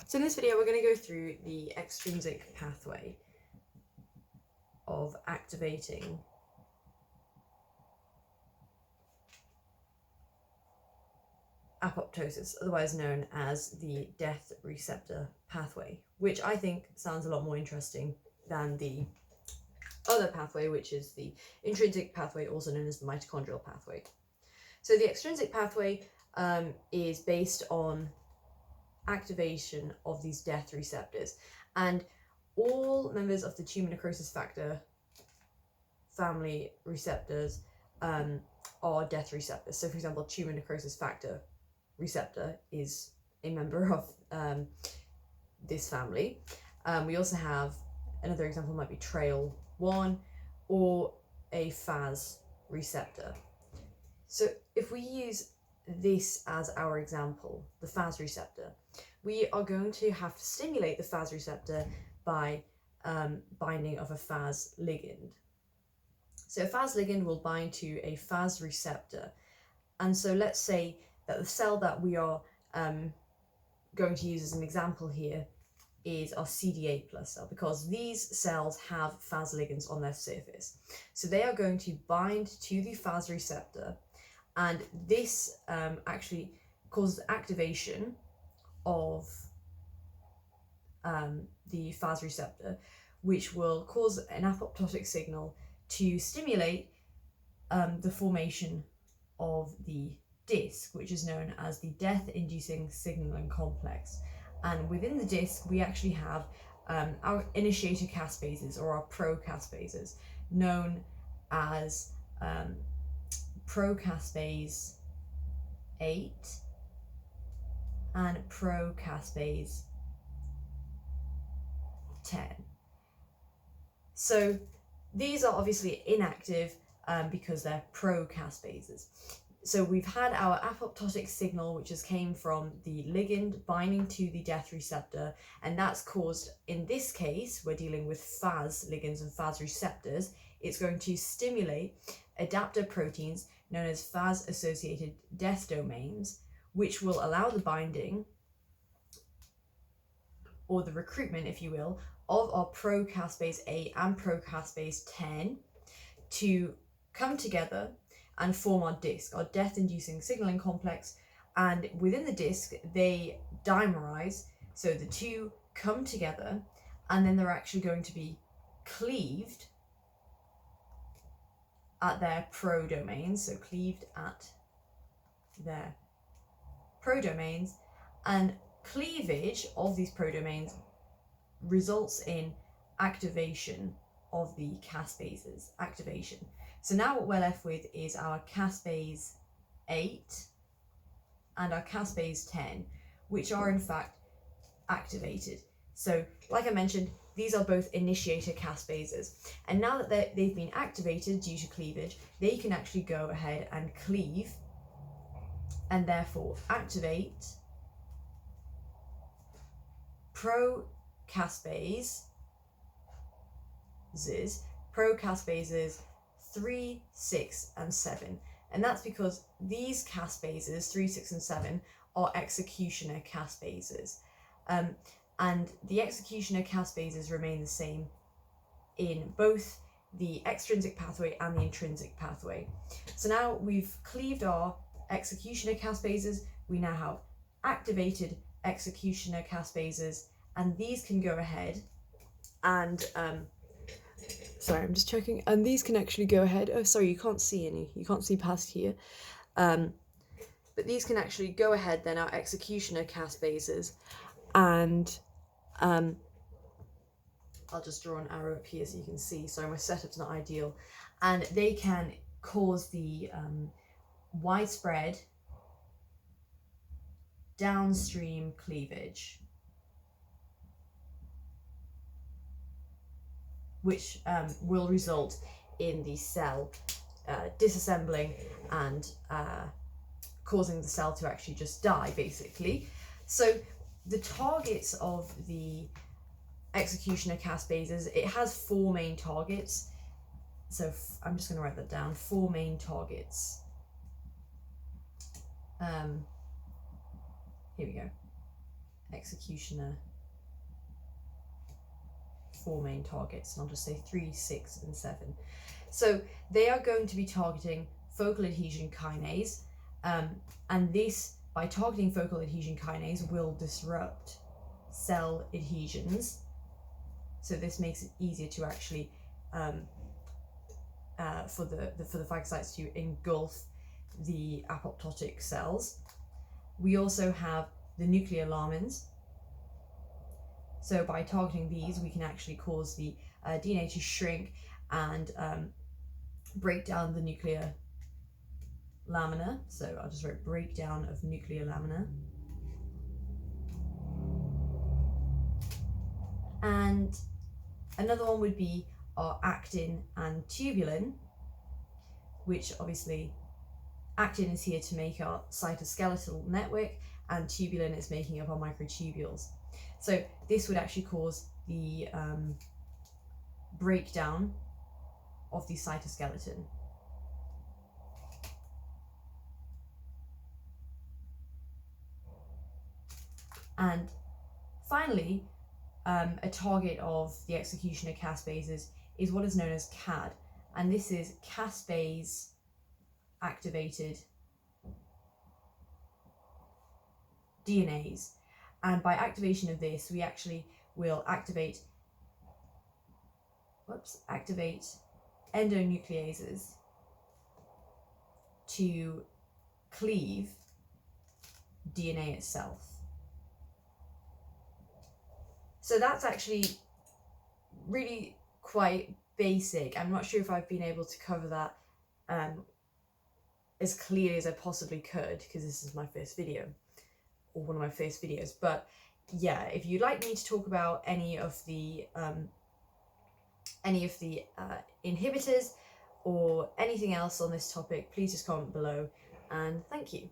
So in this video, we're going to go through the extrinsic pathway of activating apoptosis, otherwise known as the death receptor pathway, which I think sounds a lot more interesting than the other pathway, which is the intrinsic pathway, also known as the mitochondrial pathway. So the extrinsic pathway is based on activation of these death receptors, and all members of the tumor necrosis factor family receptors are death receptors. So for example, tumor necrosis factor receptor is a member of this family. We also have another example might be trail1 or a FAS receptor. So if we use this as our example, the FAS receptor, we are going to have to stimulate the FAS receptor by binding of a FAS ligand. So a FAS ligand will bind to a FAS receptor. And so let's say that the cell that we are going to use as an example here is our CD8 plus cell, because these cells have FAS ligands on their surface. So they are going to bind to the FAS receptor, and this actually causes activation of the FAS receptor, which will cause an apoptotic signal to stimulate the formation of the disc, which is known as the death-inducing signaling complex. And within the disc, we actually have our initiator caspases, or our pro-caspases, known as pro-caspase 8 and pro-caspase 10. So these are obviously inactive because they're pro-caspases. So we've had our apoptotic signal, which has came from the ligand binding to the death receptor, and that's caused, in this case, we're dealing with FAS ligands and FAS receptors. It's going to stimulate adapter proteins known as FAS-associated death domains, which will allow the binding, or the recruitment, if you will, of our pro-caspase 8 and pro-caspase 10 to come together and form our disc, our death-inducing signaling complex. And within the disc, they dimerize, so the two come together, and then they're actually going to be cleaved at their pro-domains, so cleaved at their pro-domains, and cleavage of these pro-domains results in activation of the caspases, activation. So now what we're left with is our caspase 8 and our caspase 10, which are in fact activated. So like I mentioned, these are both initiator caspases. And now that they've been activated due to cleavage, they can actually go ahead and cleave and therefore activate pro-caspases 3, 6, and 7. And that's because these caspases, 3, 6, and 7, are executioner caspases. And the executioner caspases remain the same in both the extrinsic pathway and the intrinsic pathway. So now we've cleaved our executioner caspases, we now have activated executioner caspases, and these can go ahead and sorry, I'm just checking, and these can actually go ahead, oh sorry, you can't see past here, but these can actually go ahead then, our executioner caspases, and I'll just draw an arrow up here so you can see. Sorry, my setup's not ideal. And they can cause the widespread downstream cleavage, which will result in the cell disassembling and causing the cell to actually just die, basically. So the targets of the executioner caspases, it has 4 main targets. So I'm just going to write that down, 4 main targets. Here we go. executioner 4 main targets, and I'll just say 3, 6, and 7. So they are going to be targeting focal adhesion kinase, and this, by targeting focal adhesion kinase, will disrupt cell adhesions. So this makes it easier to actually for the phagocytes to engulf the apoptotic cells. We also have the nuclear lamins. So by targeting these, we can actually cause the DNA to shrink and break down the nuclear lamina. So I'll just write breakdown of nuclear lamina. And another one would be our actin and tubulin, which obviously actin is here to make our cytoskeletal network, and tubulin is making up our microtubules. So this would actually cause the breakdown of the cytoskeleton. And finally, a target of the executioner caspases is what is known as CAD, and this is caspase activated DNAs. And by activation of this, we actually will activate endonucleases to cleave DNA itself. So that's actually really quite basic. I'm not sure if I've been able to cover that as clearly as I possibly could, because this is my first video, or one of my first videos. But yeah, if you'd like me to talk about any of the inhibitors or anything else on this topic, please just comment below, and thank you.